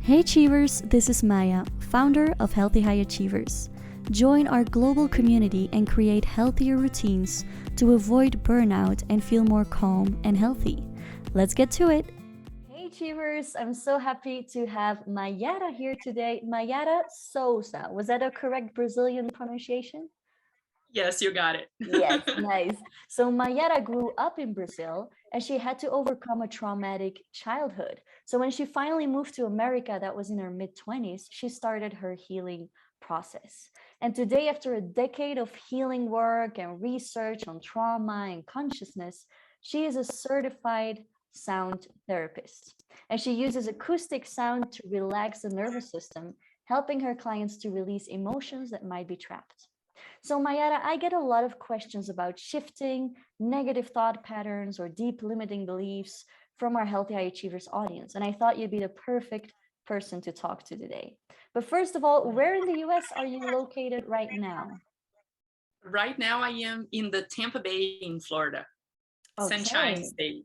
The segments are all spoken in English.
Hey Achievers, this is Maya, founder of Healthy High Achievers. Join our global community and create healthier routines to avoid burnout and feel more calm and healthy. Let's get to it. Hey Achievers, I'm so happy to have Mayara here today. Mayara Souza. Was that a correct Brazilian pronunciation? Yes, you got it. Yes, nice. So Mayara grew up in Brazil and she had to overcome a traumatic childhood. So when she finally moved to America, that was in her mid-20s, she started her healing process. And today, after a decade of healing work and research on trauma and consciousness, she is a certified sound therapist. And she uses acoustic sound to relax the nervous system, helping her clients to release emotions that might be trapped. So, Mayara, I get a lot of questions about shifting negative thought patterns or deep limiting beliefs from our Healthy High Achievers audience. And I thought you'd be the perfect person to talk to today. But first of all, where in the US are you located right now? Right now, I am in the Tampa Bay in Florida, Sunshine Okay. State.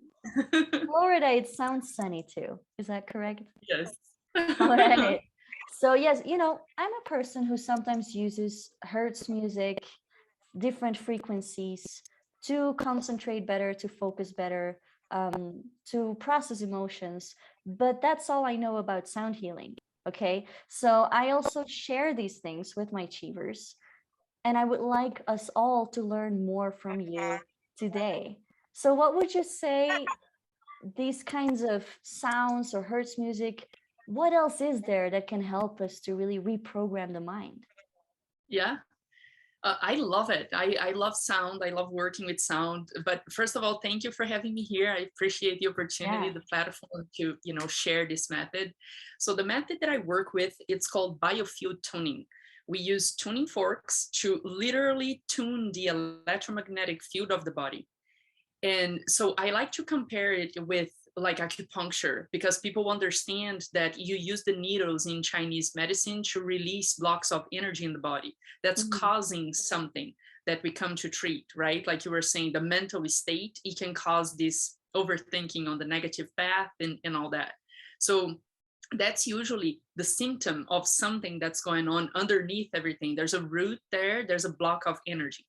Florida, it sounds sunny too. Is that correct? Yes. All right. So, yes, I'm a person who sometimes uses Hertz music, different frequencies to concentrate better, to focus better, to process emotions. But that's all I know about sound healing. Okay. So I also share these things with my achievers. And I would like us all to learn more from you today. So, what would you say these kinds of sounds or hertz music? What else is there that can help us to really reprogram the mind? Yeah, I love it. I love sound. I love working with sound. But first of all, thank you for having me here. I appreciate the opportunity, Yeah. the platform to share this method. So the method that I work with, it's called Biofield Tuning. We use tuning forks to literally tune the electromagnetic field of the body. And so I like to compare it with like acupuncture because people understand that you use the needles in Chinese medicine to release blocks of energy in the body that's Mhm. causing something that we come to treat, right? Like you were saying, the mental state, it can cause this overthinking on the negative path and all that. So that's usually the symptom of something that's going on underneath everything. There's a root there, there's a block of energy.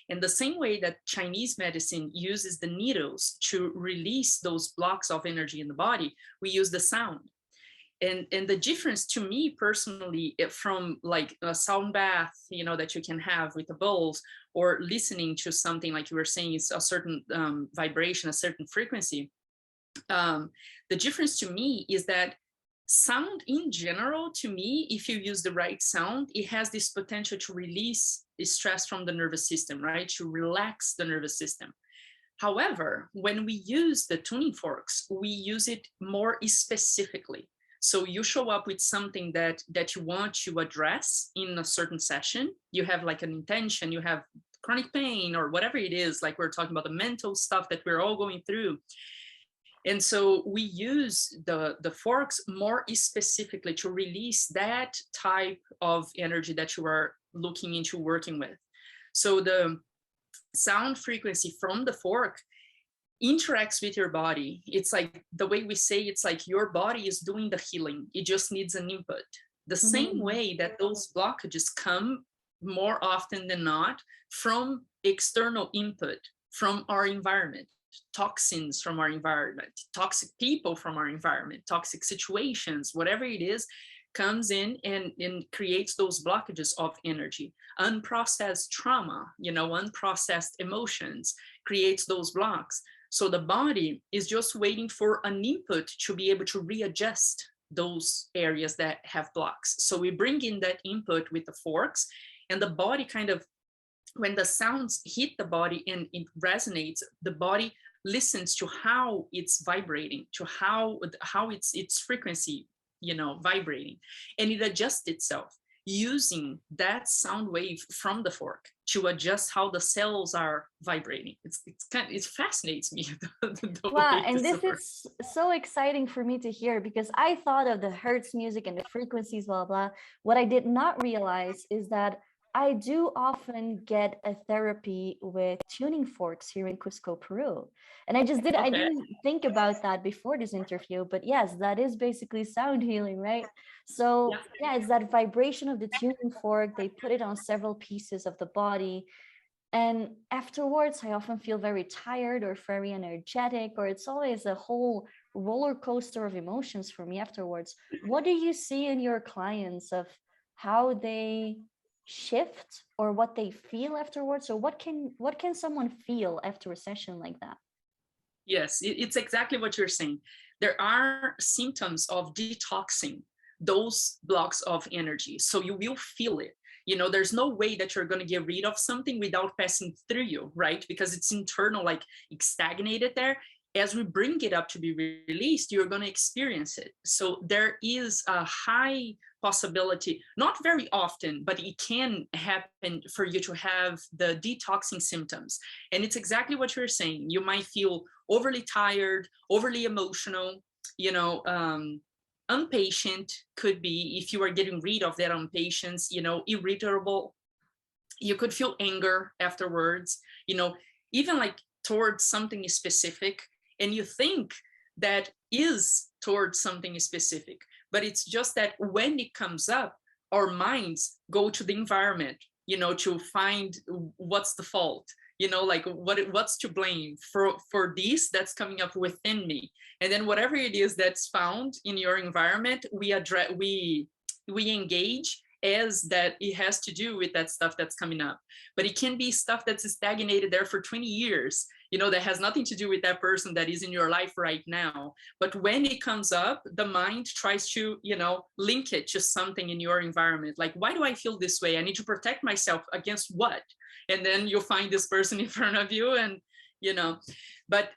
In the same way that Chinese medicine uses the needles to release those blocks of energy in the body, we use the sound. And the difference to me personally from like a sound bath, that you can have with the bowls, or listening to something like you were saying, is a certain vibration, a certain frequency. The difference to me is that sound in general, to me, if you use the right sound, it has this potential to release stress from the nervous system, right? To relax the nervous system. However, when we use the tuning forks, we use it more specifically. So you show up with something that you want to address in a certain session. You have like an intention, you have chronic pain or whatever it is, like we're talking about the mental stuff that we're all going through. And so we use the forks more specifically to release that type of energy that you are looking into working with. So the sound frequency from the fork interacts with your body. It's like the way we say, it's like your body is doing the healing. It just needs an input. The same Mhm. way that those blockages come more often than not from external input, from our environment, toxins from our environment, toxic people from our environment, toxic situations, whatever it is, comes in and creates those blockages of energy. Unprocessed trauma, unprocessed emotions creates those blocks. So the body is just waiting for an input to be able to readjust those areas that have blocks. So we bring in that input with the forks, and the body kind of, when the sounds hit the body and it resonates, the body listens to how it's vibrating, to how its frequency, vibrating, and it adjusts itself using that sound wave from the fork to adjust how the cells are vibrating. It fascinates me the Wow, way and this this works. is so exciting for me to hear because I thought of the hertz music and the frequencies, blah, blah. What I did not realize is that I do often get a therapy with tuning forks here in Cusco, Peru. And I Okay. didn't think about that before this interview, but yes, that is basically sound healing, right? Yeah. So yeah, it's that vibration of the tuning fork. They put it on several pieces of the body. And afterwards, I often feel very tired or very energetic, or it's always a whole roller coaster of emotions for me afterwards. What do you see in your clients of how they shift or what they feel afterwards? Or what can someone feel after a session like that? Yes, it's exactly what you're saying. There are symptoms of detoxing those blocks of energy. So you will feel it. You know, there's no way that you're going to get rid of something without passing through you, right? Because it's internal, like it's stagnated there. As we bring it up to be released, you're going to experience it. So there is a high possibility, not very often, but it can happen for you to have the detoxing symptoms. And it's exactly what you're saying. You might feel overly tired, overly emotional, you know, impatient could be if you are getting rid of that impatience, you know, irritable. You could feel anger afterwards, you know, even like towards something specific. And you think that is towards something specific, but it's just that when it comes up, our minds go to the environment, you know, to find what's the fault, you know, like what's to blame for this that's coming up within me. And then whatever it is that's found in your environment, we engage as that it has to do with that stuff that's coming up. But it can be stuff that's stagnated there for 20 years, you know, that has nothing to do with that person that is in your life right now. But when it comes up, the mind tries to, you know, link it to something in your environment. Like, why do I feel this way? I need to protect myself against what? And then you'll find this person in front of you, and, you know, but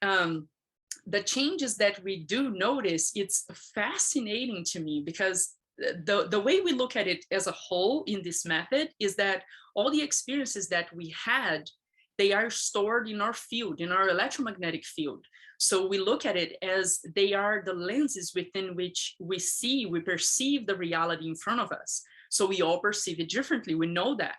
the changes that we do notice, it's fascinating to me because the way we look at it as a whole in this method is that all the experiences that we had, they are stored in our field, in our electromagnetic field. So we look at it as they are the lenses within which we perceive the reality in front of us. So we all perceive it differently. We know that.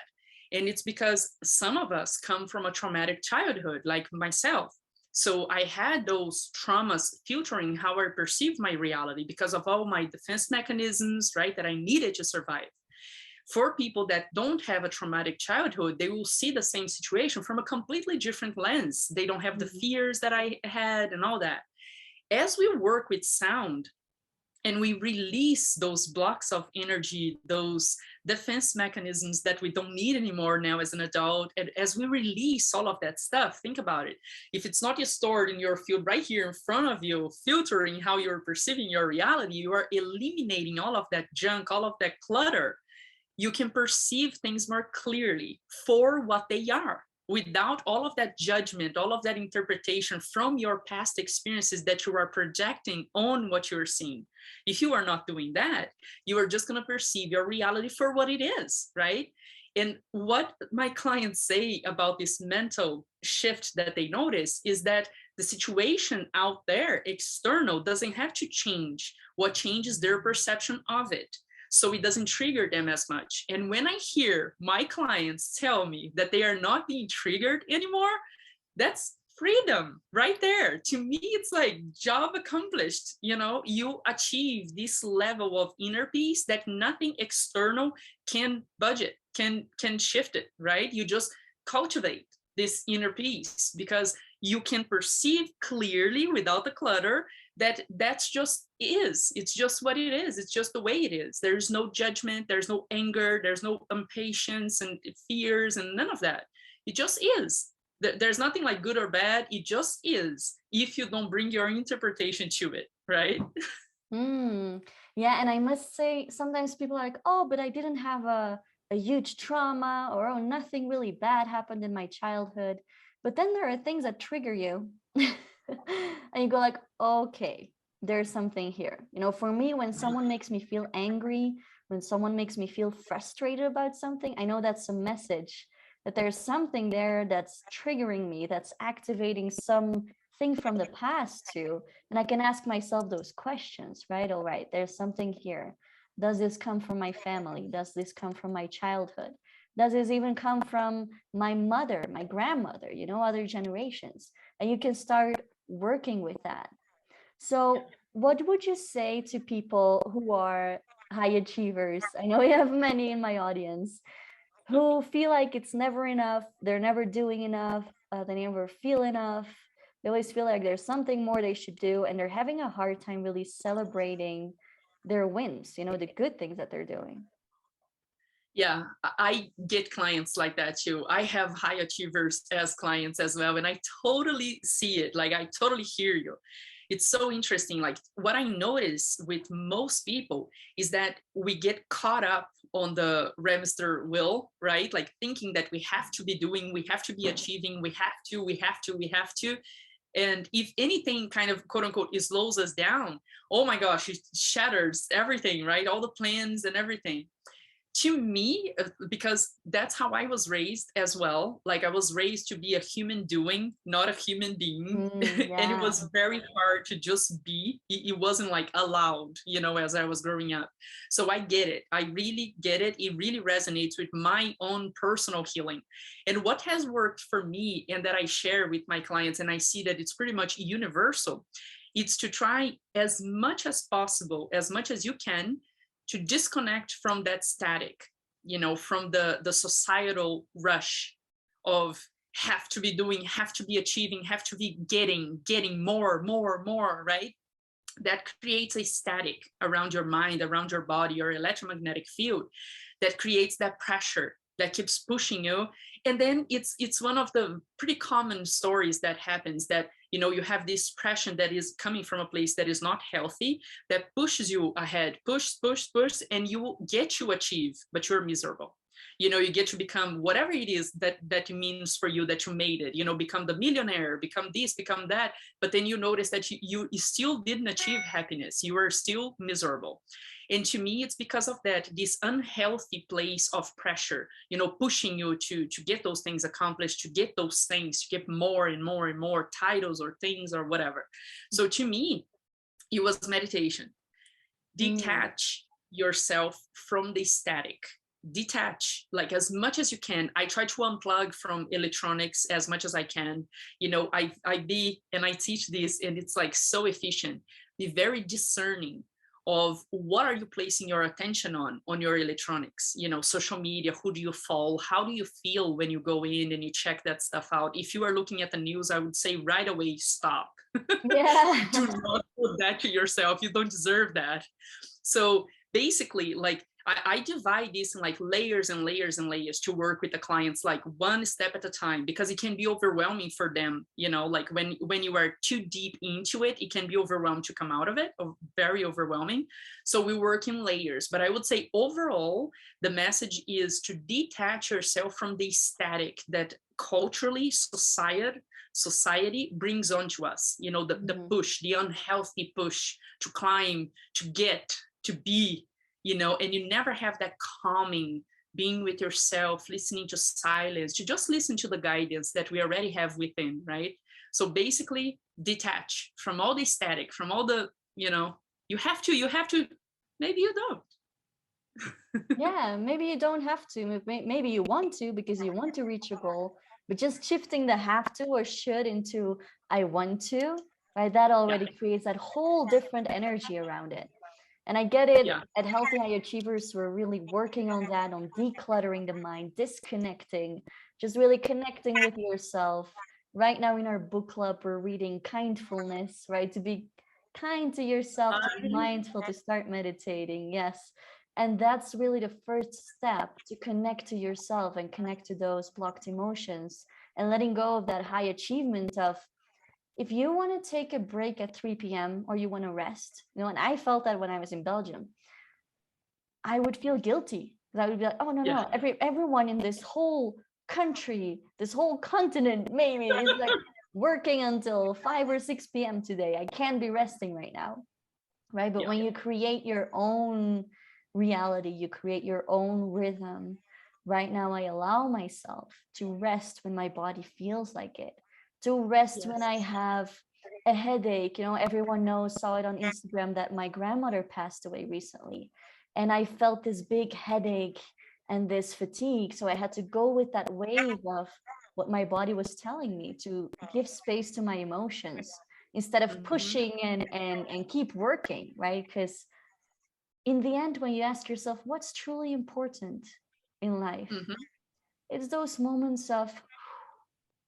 And it's because some of us come from a traumatic childhood, like myself. So I had those traumas filtering how I perceive my reality because of all my defense mechanisms, right, that I needed to survive. For people that don't have a traumatic childhood, they will see the same situation from a completely different lens. They don't have the fears that I had and all that. As we work with sound, and we release those blocks of energy, those defense mechanisms that we don't need anymore now as an adult. And as we release all of that stuff, think about it. If it's not just stored in your field right here in front of you, filtering how you're perceiving your reality, you are eliminating all of that junk, all of that clutter. You can perceive things more clearly for what they are without all of that judgment, all of that interpretation from your past experiences that you are projecting on what you're seeing. If you are not doing that, you are just going to perceive your reality for what it is, right? And what my clients say about this mental shift that they notice is that the situation out there, external, doesn't have to change. What changes their perception of it, so it doesn't trigger them as much. And when I hear my clients tell me that they are not being triggered anymore, that's freedom right there. To me, it's like job accomplished. You know, you achieve this level of inner peace that nothing external can budget, can shift it, right? You just cultivate this inner peace because you can perceive clearly without the clutter that that's just is. It's just what it is. It's just the way it is. There's no judgment, there's no anger, there's no impatience and fears and none of that. It just is. There's nothing like good or bad. It just is if you don't bring your interpretation to it, right? Yeah, and I must say, sometimes people are like, oh, but I didn't have a huge trauma, or oh, nothing really bad happened in my childhood. But then there are things that trigger you. And you go like, okay, there's something here. You know, for me, when someone makes me feel angry, when someone makes me feel frustrated about something, I know that's a message that there's something there that's triggering me, that's activating something from the past too. And I can ask myself those questions, right? All right, there's something here. Does this come from my family? Does this come from my childhood? Does this even come from my mother, my grandmother, other generations? And you can start working with that. So what would you say to people who are high achievers? I know we have many in my audience who feel like it's never enough, they're never doing enough, they never feel enough, they always feel like there's something more they should do, and they're having a hard time really celebrating their wins, the good things that they're doing. Yeah, I get clients like that too. I have high achievers as clients as well, and I totally see it. Like, I totally hear you. It's so interesting. Like, what I notice with most people is that we get caught up on the hamster wheel, right? Like, thinking that we have to be doing, we have to be achieving, we have to. And if anything kind of quote unquote it slows us down, oh my gosh, it shatters everything, right? All the plans and everything. To me, because that's how I was raised as well. Like, I was raised to be a human doing, not a human being. And it Yeah. was very hard to just be. It wasn't like allowed, as I was growing up. So I get it. I really get it. It really resonates with my own personal healing. And what has worked for me, and that I share with my clients, and I see that it's pretty much universal, it's to try as much as possible, as much as you can, to disconnect from that static, from the societal rush of have to be doing, have to be achieving, have to be getting more, right? That creates a static around your mind, around your body, your electromagnetic field, that creates that pressure that keeps pushing you. And then it's one of the pretty common stories that happens, that you have this pressure that is coming from a place that is not healthy, that pushes you ahead, push, and you get to achieve, but you're miserable. You get to become whatever it is that it means for you, that you made it, become the millionaire, become this, become that. But then you notice that you still didn't achieve happiness. You are still miserable. And to me, it's because of that, this unhealthy place of pressure, pushing you to get those things accomplished, to get those things, to get more and more and more titles or things or whatever. So to me, it was meditation. Detach yourself from the static. Detach, like, as much as you can. I try to unplug from electronics as much as I can. I teach this, and it's like so efficient. Be very discerning of what are you placing your attention on your electronics, social media. Who do you follow? How do you feel when you go in and you check that stuff out? If you are looking at the news, I would say right away, stop. Yeah. Do not put that to yourself. You don't deserve that. So basically, like, I divide this in like layers and layers and layers to work with the clients, like one step at a time, because it can be overwhelming for them. Like, when you are too deep into it, it can be overwhelmed to come out of it, or very overwhelming. So we work in layers. But I would say overall, the message is to detach yourself from the static that culturally society brings onto us, the push, the unhealthy push to climb, to get, to be, and you never have that calming, being with yourself, listening to silence, to just listen to the guidance that we already have within, right? So basically, detach from all the static, from all the, you have to, maybe you don't. Yeah, maybe you don't have to. Maybe you want to because you want to reach your goal, but just shifting the have to or should into I want to, right? That already creates that whole different energy around it. And I get it. Yeah. At Healthy High Achievers, we're really working on that, on decluttering the mind, disconnecting, just really connecting with yourself. Right now in our book club, we're reading Kindfulness, right? To be kind to yourself, to be mindful, to start meditating. Yes. And that's really the first step to connect to yourself and connect to those blocked emotions and letting go of that high achievement of, if you want to take a break at 3 p.m. or you want to rest, and I felt that when I was in Belgium, I would feel guilty because I would be like, oh, no, everyone in this whole country, this whole continent, maybe is like working until 5 or 6 p.m. today. I can't be resting right now, right? But when you create your own reality, you create your own rhythm. Right now, I allow myself to rest when my body feels like it, to rest when I have a headache. Everyone saw it on Instagram that my grandmother passed away recently. And I felt this big headache and this fatigue. So I had to go with that wave of what my body was telling me, to give space to my emotions instead of Mm-hmm. pushing and keep working, right? Because in the end, when you ask yourself what's truly important in life, Mm-hmm. it's those moments of,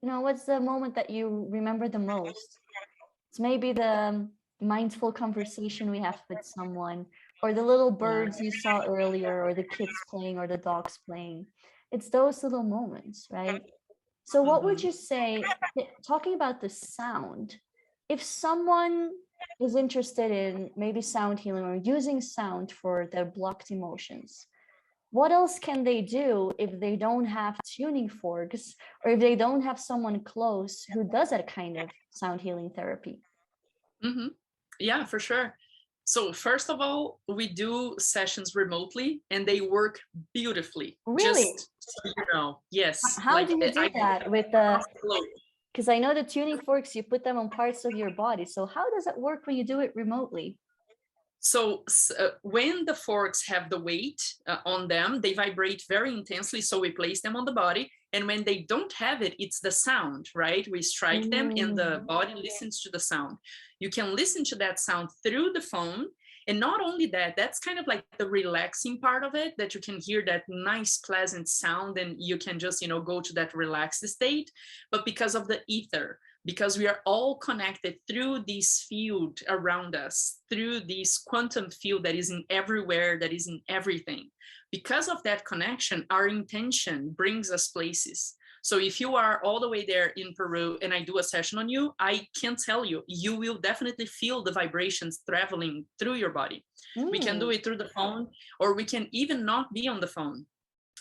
what's the moment that you remember the most? It's maybe the mindful conversation we have with someone, or the little Yeah. birds you saw earlier, or the kids playing, or the dogs playing. It's those little moments, right? So, what would Mm-hmm. you say, talking about the sound, if someone is interested in maybe sound healing or using sound for their blocked emotions, what else can they do if they don't have tuning forks, or if they don't have someone close who does that kind of sound healing therapy? Mm-hmm. Yeah, for sure. So first of all, we do sessions remotely and they work beautifully. Really? Just so you know, yes, How like do you do I do that with the, across the globe. because I know the tuning forks, you put them on parts of your body. So how does it work when you do it remotely? So when the forks have the weight on them, they vibrate very intensely. So we place them on the body. And when they don't have it, it's the sound, right? We strike them and the Mm. body listens to the sound. You can listen to that sound through the phone. And not only that, that's kind of like the relaxing part of it, that you can hear that nice, pleasant sound and you can just, go to that relaxed state. But because of the ether, because we are all connected through this field around us, through this quantum field that is in everywhere, that is in everything. Because of that connection, our intention brings us places. So if you are all the way there in Peru and I do a session on you, I can tell you, you will definitely feel the vibrations traveling through your body. We can do Mm. it through the phone, or we can even not be on the phone.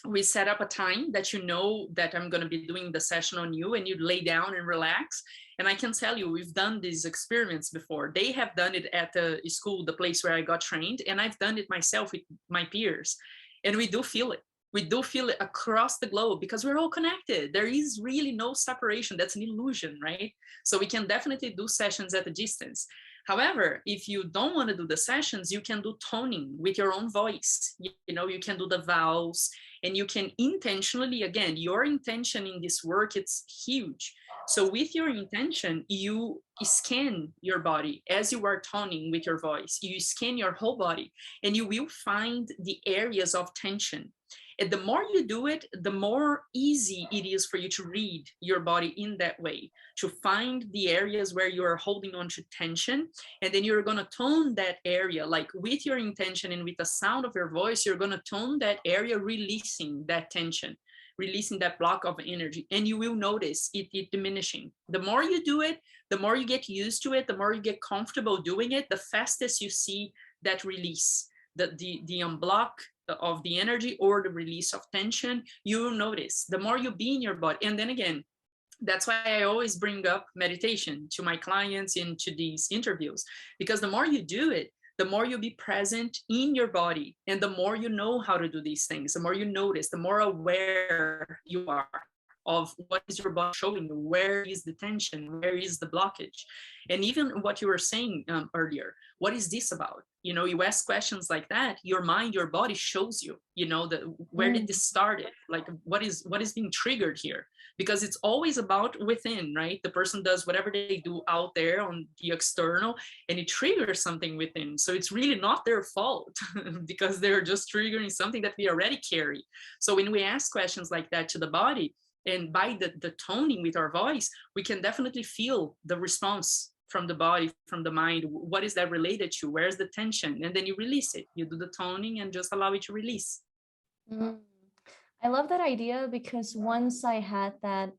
We set up a time that you know that I'm going to be doing the session on you, and you lay down and relax. And I can tell you, we've done these experiments before. They have done it at the school, the place where I got trained, and I've done it myself with my peers. And we do feel it. We do feel it across the globe because we're all connected. There is really no separation. That's an illusion, right? So we can definitely do sessions at a distance. However, if you don't want to do the sessions, you can do toning with your own voice. You can do the vowels, and you can intentionally, again, your intention in this work, it's huge. So with your intention, you scan your body as you are toning with your voice. You scan your whole body and you will find the areas of tension. And the more you do it, the more easy it is for you to read your body in that way, to find the areas where you are holding on to tension. And then you're going to tone that area, like with your intention and with the sound of your voice, you're going to tone that area, releasing that tension, releasing that block of energy. And you will notice it diminishing. The more you do it, the more you get used to it, the more you get comfortable doing it, the fastest you see that release, the unblock of the energy or the release of tension. You will notice the more you be in your body. And then again, that's why I always bring up meditation to my clients into these interviews, because the more you do it, the more you'll be present in your body, and the more you know how to do these things, the more you notice, the more aware you are of what is your body showing you, where is the tension, where is the blockage. And even what you were saying earlier, what is this about? You ask questions like that, your mind, your body shows you, where did Mm. this start? Like what is being triggered here? Because it's always about within, right? The person does whatever they do out there on the external, and it triggers something within. So it's really not their fault because they're just triggering something that we already carry. So when we ask questions like that to the body, and by the toning with our voice, we can definitely feel the response from the body, from the mind. What is that related to? Where's the tension? And then you release it. You do the toning and just allow it to release. Mm. I love that idea because once I had that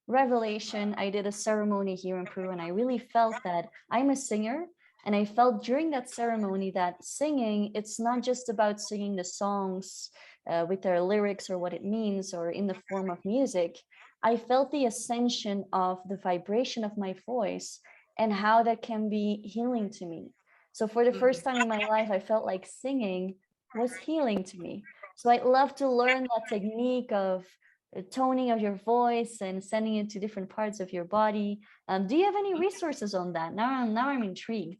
revelation, I did a ceremony here in Peru and I really felt that I'm a singer. And I felt during that ceremony that singing, it's not just about singing the songs with their lyrics or what it means or in the form of music. I felt the ascension of the vibration of my voice and how that can be healing to me. So, for the first time in my life, I felt like singing was healing to me. So, I'd love to learn that technique of toning of your voice and sending it to different parts of your body. Do you have any resources on that? Now I'm intrigued.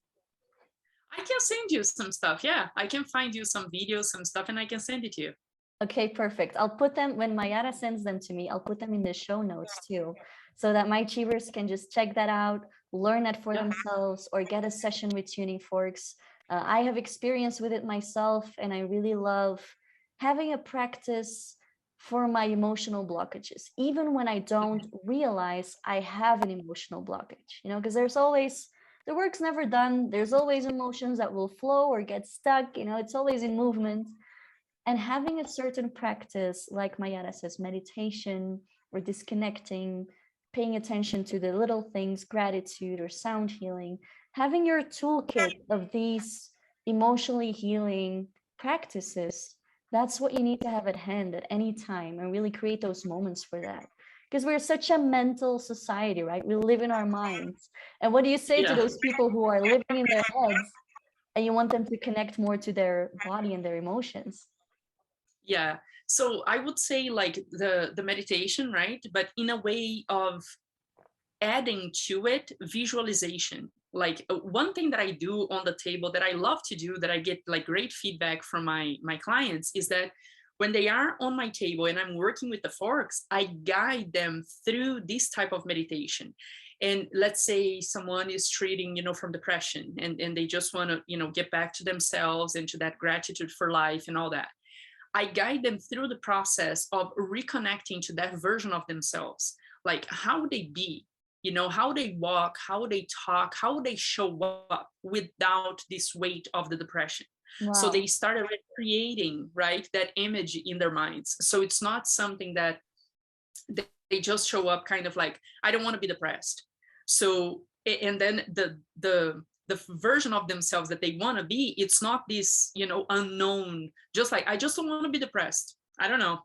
I can send you some stuff. Yeah, I can find you some videos, some stuff, and I can send it to you. Okay, perfect. I'll put them when Mayara sends them to me. I'll put them in the show notes too, so that my achievers can just check that out, learn it for Yeah. themselves, or get a session with Tuning Forks. I have experience with it myself, and I really love having a practice for my emotional blockages, even when I don't realize I have an emotional blockage. You know, because there's always the work's never done. There's always emotions that will flow or get stuck. You know, it's always in movement, and having a certain practice like Mayara says, meditation or disconnecting, paying attention to the little things, gratitude or sound healing, having your toolkit of these emotionally healing practices, that's what you need to have at hand at any time, and really create those moments for that, because we're such a mental society, right? We live in our minds. And what do you say to Yeah. those people who are living in their heads and you want them to connect more to their body and their emotions? Yeah. So I would say like the meditation, right? But in a way of adding to it visualization. Like one thing that I do on the table that I love to do, that I get like great feedback from my clients, is that when they are on my table and I'm working with the forks, I guide them through this type of meditation. And let's say someone is treating, from depression, and they just want to, get back to themselves and to that gratitude for life and all that. I guide them through the process of reconnecting to that version of themselves, like how would they be, how they walk, how they talk, how they show up without this weight of the depression. So they Wow. started creating, right, that image in their minds. So it's not something that they just show up kind of like, I don't want to be depressed. So, and then the version of themselves that they want to be, it's not this, unknown, just like, I just don't want to be depressed. I don't know,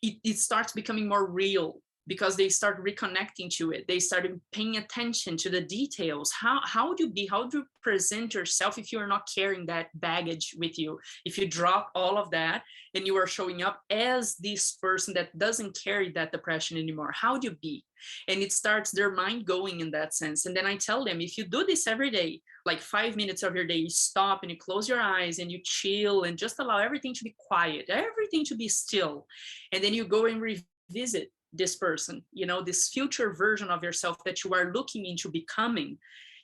it starts becoming more real, because they start reconnecting to it. They started paying attention to the details. How do you present yourself if you're not carrying that baggage with you? If you drop all of that and you are showing up as this person that doesn't carry that depression anymore, how do you be? And it starts their mind going in that sense. And then I tell them, if you do this every day, like 5 minutes of your day, you stop and you close your eyes and you chill and just allow everything to be quiet, everything to be still. And then you go and revisit this person, this future version of yourself that you are looking into becoming.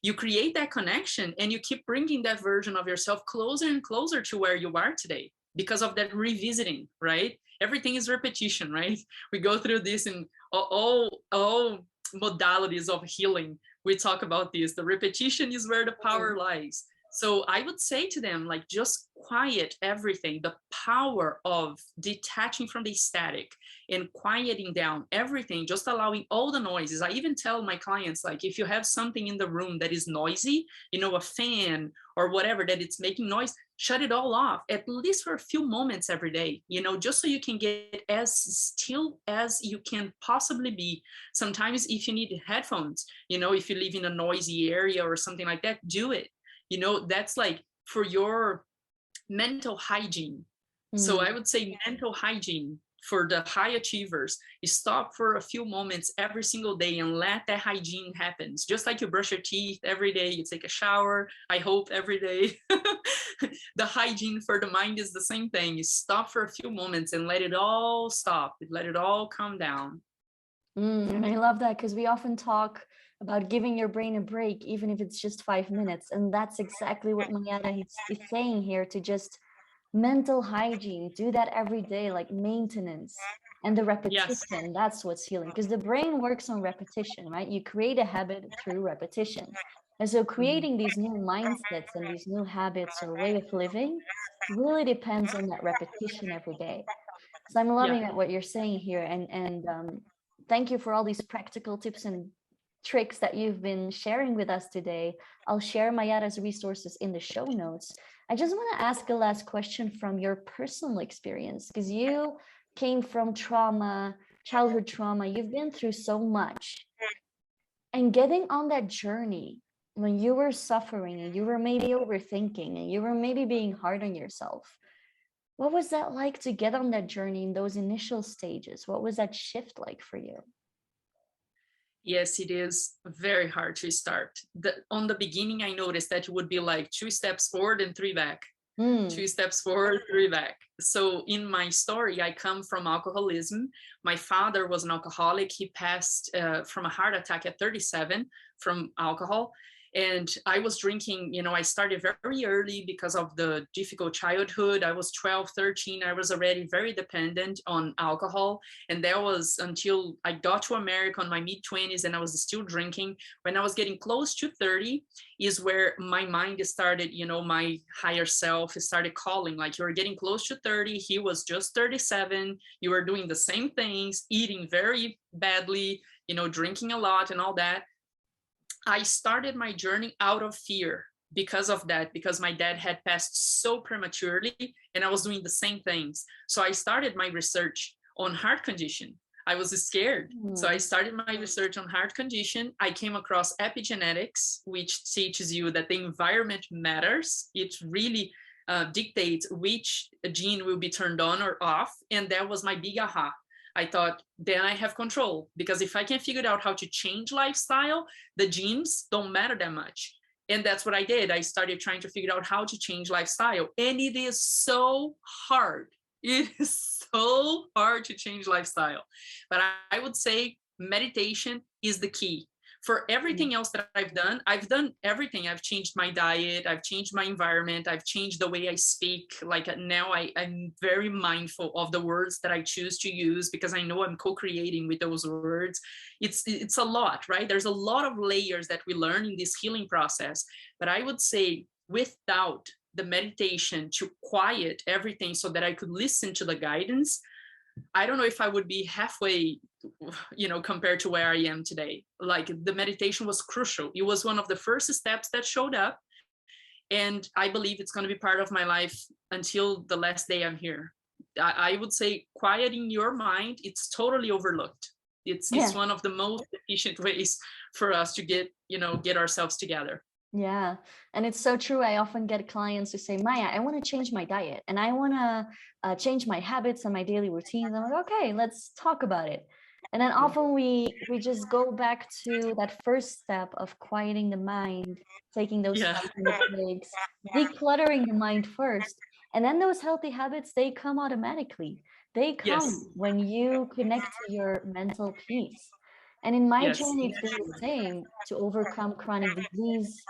You create that connection and you keep bringing that version of yourself closer and closer to where you are today, because of that revisiting, right? Everything is repetition, right? We go through this in all modalities of healing. We talk about this. The repetition is where the power lies. So I would say to them, like, just quiet everything, the power of detaching from the static and quieting down everything, just allowing all the noises. I even tell my clients, like, if you have something in the room that is noisy, a fan or whatever, that it's making noise, shut it all off, at least for a few moments every day, just so you can get as still as you can possibly be. Sometimes if you need headphones, if you live in a noisy area or something like that, do it. That's like for your mental hygiene. So I would say mental hygiene for the high achievers is stop for a few moments every single day and let that hygiene happen. Just like you brush your teeth every day, you take a shower, I hope every day. The hygiene for the mind is the same thing. You stop for a few moments and let it all stop, let it all calm down. And I love that, because we often talk about giving your brain a break, even if it's just 5 minutes. And that's exactly what Mayara is saying here, to just mental hygiene, do that every day, like maintenance. And the Yes. repetition, that's what's healing, because the brain works on repetition, right? You create a habit through repetition. And so Mhm. creating these new mindsets and these new habits or way of living really depends on that repetition every day. So I'm Yeah. loving at what you're saying here, and thank you for all these practical tips and tricks that you've been sharing with us today. I'll share Mayara's resources in the show notes. I just want to ask a last question from your personal experience, because you came from trauma, childhood trauma. You've been through so much, and getting on that journey when you were suffering and you were maybe overthinking and you were maybe being hard on yourself. What was that like to get on that journey in those initial stages? What was that shift like for you? Yes, it is very hard to start. On the beginning, I noticed that it would be like 2 steps forward and 3 back. 2 Mm. steps forward, 3 back. So in my story, I come from alcoholism. My father was an alcoholic. He passed from a heart attack at 37 from alcohol. And I was drinking, I started very early because of the difficult childhood. I was 12, 13. I was already very dependent on alcohol. And that was until I got to America in my mid 20s and I was still drinking. When I was getting close to 30 is where my mind started, my higher self started calling, like, you're getting close to 30. He was just 37. You were doing the same things, eating very badly, drinking a lot and all that. I started my journey out of fear because of that, because my dad had passed so prematurely and I was doing the same things. So I started my research on heart condition. I was scared. So I started my research on heart condition. I came across epigenetics, which teaches you that the environment matters. It really dictates which gene will be turned on or off. And that was my big aha. I thought, then I have control, because if I can figure out how to change lifestyle, the genes don't matter that much. And that's what I did. I started trying to figure out how to change lifestyle. And it is so hard. It is so hard to change lifestyle. But I would say meditation is the key. For everything else that I've done everything. I've changed my diet, I've changed my environment, I've changed the way I speak. Like now I'm very mindful of the words that I choose to use, because I know I'm co-creating with those words. It's a lot, right? There's a lot of layers that we learn in this healing process. But I would say without the meditation to quiet everything so that I could listen to the guidance, I don't know if I would be halfway, compared to where I am today. Like, the meditation was crucial. It was one of the first steps that showed up. And I believe it's going to be part of my life until the last day I'm here. I would say quieting your mind, it's totally overlooked. It's Yeah. one of the most efficient ways for us to get ourselves together. Yeah. And it's so true. I often get clients who say, Maya, I want to change my diet and I want to change my habits and my daily routines. I'm like, okay, let's talk about it. And then often we just go back to that first step of quieting the mind, taking those Yeah. 5 minute breaks, decluttering the mind first. And then those healthy habits, they come automatically. They Yes. come when you connect to your mental peace. And in my Yes. journey, it's been the same. To overcome chronic disease,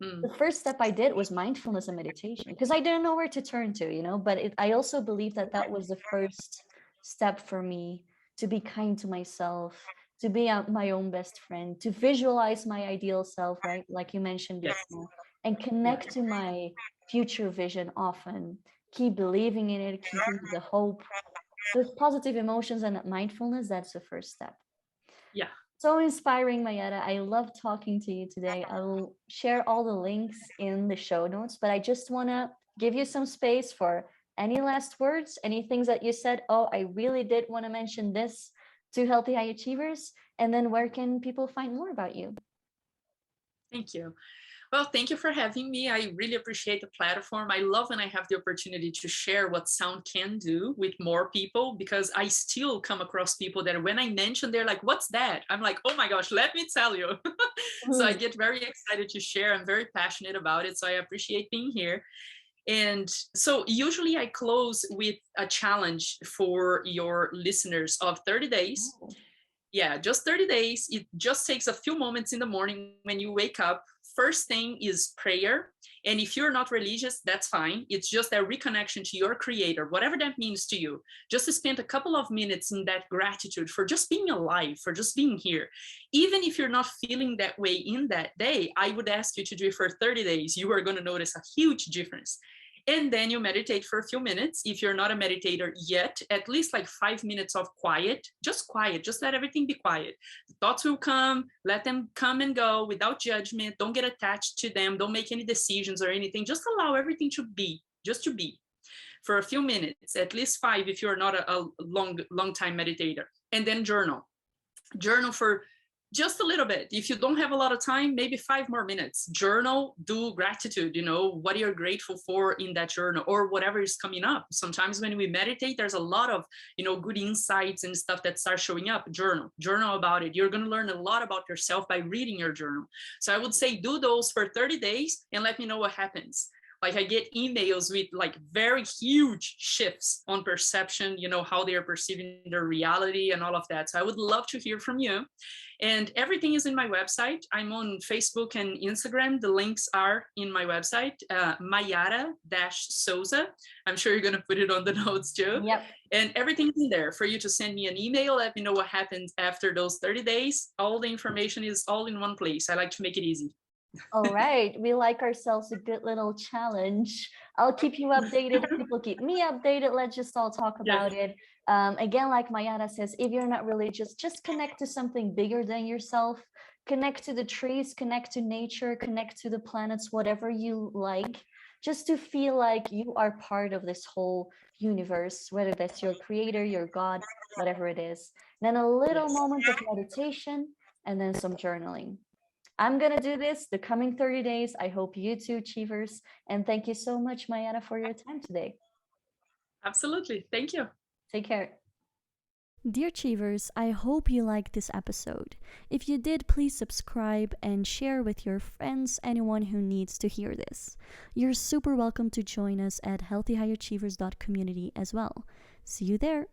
Mm. the first step I did was mindfulness and meditation, because I didn't know where to turn to, but I also believe that that was the first step for me to be kind to myself, to be my own best friend, to visualize my ideal self, right? Like you mentioned Yes. before, and Yeah. connect to my future vision often, keep believing in it, keeping the hope, those positive emotions and that mindfulness. That's the first step. Yeah. So inspiring, Mayara. I love talking to you today. I will share all the links in the show notes, but I just want to give you some space for any last words, any things that you said. Oh, I really did want to mention this to Healthy High Achievers. And then where can people find more about you? Thank you. Well, thank you for having me. I really appreciate the platform. I love when I have the opportunity to share what sound can do with more people, because I still come across people that when I mention, they're like, what's that? I'm like, oh my gosh, let me tell you. So I Mhm. get very excited to share. I'm very passionate about it. So I appreciate being here. And so usually I close with a challenge for your listeners of 30 days. Oh. Yeah, just 30 days. It just takes a few moments in the morning when you wake up. First thing is prayer. And if you're not religious, that's fine. It's just a reconnection to your creator, whatever that means to you. Just to spend a couple of minutes in that gratitude for just being alive, for just being here. Even if you're not feeling that way in that day, I would ask you to do it for 30 days. You are going to notice a huge difference. And then you meditate for a few minutes. If you're not a meditator yet, at least like 5 minutes of quiet, just let everything be quiet. The thoughts will come, let them come and go without judgment. Don't get attached to them. Don't make any decisions or anything. Just allow everything to be, just to be for a few minutes, at least 5 if you're not a long time meditator. And then journal for just a little bit. If you don't have a lot of time, maybe 5 more minutes. Journal, do gratitude, what you're grateful for in that journal, or whatever is coming up. Sometimes when we meditate, there's a lot of, good insights and stuff that starts showing up. Journal about it. You're going to learn a lot about yourself by reading your journal. So I would say do those for 30 days and let me know what happens. Like I get emails with like very huge shifts on perception, you know, how they are perceiving their reality and all of that. So I would love to hear from you. And everything is in my website. I'm on Facebook and Instagram. The links are in my website, Mayara-Souza. I'm sure you're going to put it on the notes too. Yep. And everything's in there for you to send me an email. Let me know what happens after those 30 days. All the information is all in one place. I like to make it easy. All right. We like ourselves a good little challenge. I'll keep you updated. People keep me updated. Let's just all talk about it. Again, like Mayara says, if you're not religious, just connect to something bigger than yourself. Connect to the trees, connect to nature, connect to the planets, whatever you like, just to feel like you are part of this whole universe, whether that's your creator, your God, whatever it is. Then a little moment of meditation and then some journaling. I'm going to do this the coming 30 days. I hope you too, Achievers. And thank you so much, Mayara, for your time today. Absolutely. Thank you. Take care. Dear Achievers, I hope you liked this episode. If you did, please subscribe and share with your friends, anyone who needs to hear this. You're super welcome to join us at healthyhighachievers.community as well. See you there.